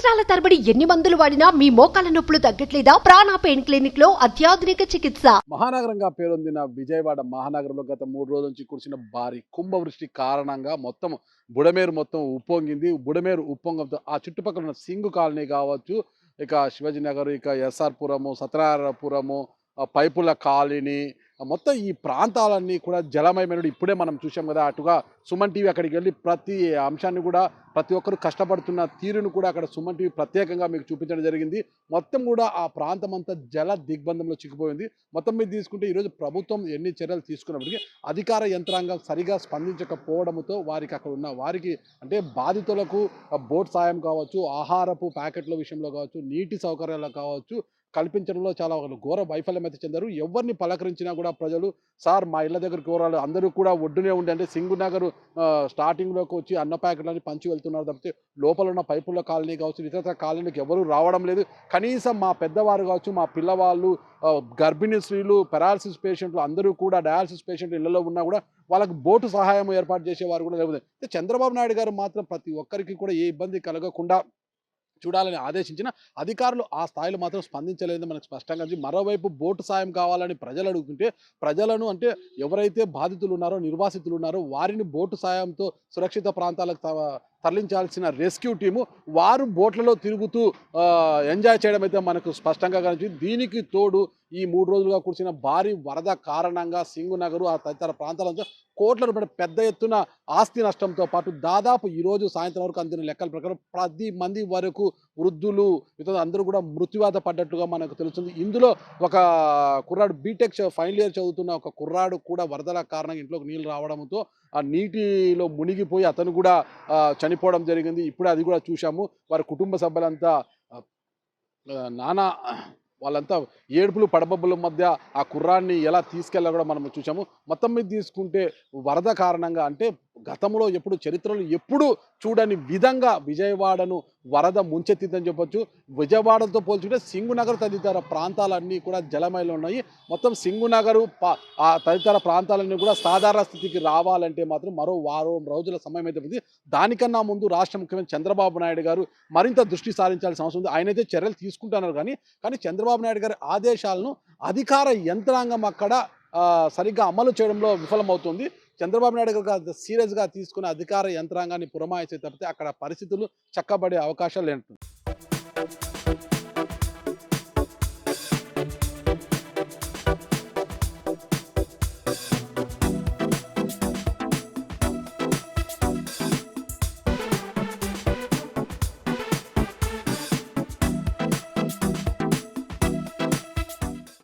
సంవత్సరాల తరబడి ఎన్ని మందులు వాడినా మీ మోకాల నొప్పులు తగ్గట్లేదా? ప్రాణ పెయిన్ క్లినిక్ లో అత్యాధునిక చికిత్స. మహానగరంగా పేరొందిన విజయవాడ మహానగరంలో గత 3 రోజుల నుంచి కురిసిన భారీ కుంభవృష్టి కారణంగా మొత్తం బుడమేరు మొత్తం ఉప్పొంగింది. బుడమేరు ఉప్పొంగంతో ఆ చుట్టుపక్కల ఉన్న సింగు కాలనీ కావచ్చు, ఇక శివాజీ నగర్, ఇక ఎస్ఆర్ పురము, సత్యనారాయణపురము, పైపుల కాలనీ, మొత్తం ఈ ప్రాంతాలన్నీ కూడా జలమయమైన ఇప్పుడే మనం చూసాం కదా. అటుగా సుమన్ టీవీ అక్కడికి వెళ్ళి ప్రతి అంశాన్ని కూడా ప్రతి ఒక్కరు కష్టపడుతున్న తీరును కూడా అక్కడ సుమన్ టీవీ ప్రత్యేకంగా మీకు చూపించడం జరిగింది. మొత్తం కూడా ఆ ప్రాంతం అంతా జల దిగ్బంధంలో చిక్కిపోయింది. మొత్తం మీద తీసుకుంటే ఈరోజు ప్రభుత్వం ఎన్ని చర్యలు తీసుకున్నప్పటికీ అధికార యంత్రాంగం సరిగా స్పందించకపోవడంతో వారికి అక్కడ ఉన్న వారికి అంటే బాధితులకు బోట్ సాయం కావచ్చు, ఆహారపు ప్యాకెట్ల విషయంలో కావచ్చు, నీటి సౌకర్యాలు కావచ్చు కల్పించడంలో చాలా ఘోర వైఫల్యం అయితే చెందారు. ఎవరిని పలకరించినా కూడా ప్రజలు సార్ మా ఇళ్ళ దగ్గరికి కోరాలి, అందరూ కూడా ఒడ్డునే ఉండి అంటే సింగు నగర్ స్టార్టింగ్లోకి వచ్చి అన్న ప్యాకెట్లని పంచి వెళ్తున్నారు తప్పితే లోపల ఉన్న పైపుల కాలనీ కావచ్చు, ఇతర కాలనీకి ఎవరు రావడం లేదు. కనీసం మా పెద్దవారు కావచ్చు, మా పిల్లవాళ్ళు, గర్భిణీ స్త్రీలు, పెరాలసిస్ పేషెంట్లు అందరూ కూడా డయాలసిస్ పేషెంట్లు ఇళ్లలో ఉన్నా కూడా వాళ్ళకు బోటు సహాయం ఏర్పాటు చేసేవారు కూడా లేవు. చంద్రబాబు నాయుడు గారు మాత్రం ప్రతి ఒక్కరికి కూడా ఏ ఇబ్బంది కలగకుండా చూడాలని ఆదేశించిన అధికారులు ఆ స్థాయిలో మాత్రం స్పందించలేదు మనకు స్పష్టంగా. మరోవైపు బోటు సాయం కావాలని ప్రజలు అడుగుతుంటే ప్రజలను అంటే ఎవరైతే బాధితులు ఉన్నారో, నిర్వాసితులు ఉన్నారో వారిని బోటు సాయంతో సురక్షిత ప్రాంతాలకు తరలించాల్సిన రెస్క్యూ టీము వారు బోట్లలో తిరుగుతూ ఎంజాయ్ చేయడం అయితే మనకు స్పష్టంగా కనిపించింది. దీనికి తోడు ఈ 3 రోజులుగా కురిసిన భారీ వరద కారణంగా సింగు నగరు ఆ తదితర ప్రాంతాలంతా కోట్ల రూపాయల పెద్ద ఎత్తున ఆస్తి నష్టంతో పాటు దాదాపు ఈరోజు సాయంత్రం వరకు అందిన లెక్కల ప్రకారం 10 మంది వరకు వృద్ధులు ఇతర అందరూ కూడా మృత్యువాత పడ్డట్టుగా మనకు తెలుస్తుంది. ఇందులో ఒక కుర్రాడు బీటెక్ ఫైనల్ ఇయర్ చదువుతున్న ఒక కుర్రాడు కూడా వరదల కారణంగా ఇంట్లోకి నీళ్ళు రావడంతో ఆ నీటిలో మునిగిపోయి అతను కూడా చనిపోవడం జరిగింది. ఇప్పుడే అది కూడా చూశాము. వారి కుటుంబ సభ్యులంతా నానా వాళ్ళంతా ఏడుపులు పడబబ్బుల మధ్య ఆ కుర్రాన్ని ఎలా తీసుకెళ్ళా కూడా మనం చూసాము. మొత్తం మీద తీసుకుంటే వరద కారణంగా అంటే గతంలో ఎప్పుడు చరిత్రలో ఎప్పుడు చూడని విధంగా విజయవాడను వరద ముంచెత్తిందని చెప్పొచ్చు. విజయవాడతో పోల్చుకుంటే సింగునగర్ తదితర ప్రాంతాలన్నీ కూడా జలమయంలో ఉన్నాయి. మొత్తం సింగునగరు ఆ తదితర ప్రాంతాలన్నీ కూడా సాధారణ స్థితికి రావాలంటే మాత్రం మరో వారం రోజుల సమయం అయితే ఉంది. దానికన్నా ముందు రాష్ట్ర ముఖ్యమంత్రి చంద్రబాబు నాయుడు గారు మరింత దృష్టి సారించాల్సిన అవసరం ఉంది. ఆయనైతే చర్యలు తీసుకుంటున్నారు కానీ చంద్రబాబు నాయుడు గారి ఆదేశాలను అధికార యంత్రాంగం అక్కడ సరిగ్గా అమలు చేయడంలో విఫలమవుతుంది. చంద్రబాబు నాయుడు గారు సీరియస్గా తీసుకుని అధికార యంత్రాంగాన్ని పురమాయిస్తే తప్పితే అక్కడ పరిస్థితులు చక్కబడే అవకాశాలు ఏంటి.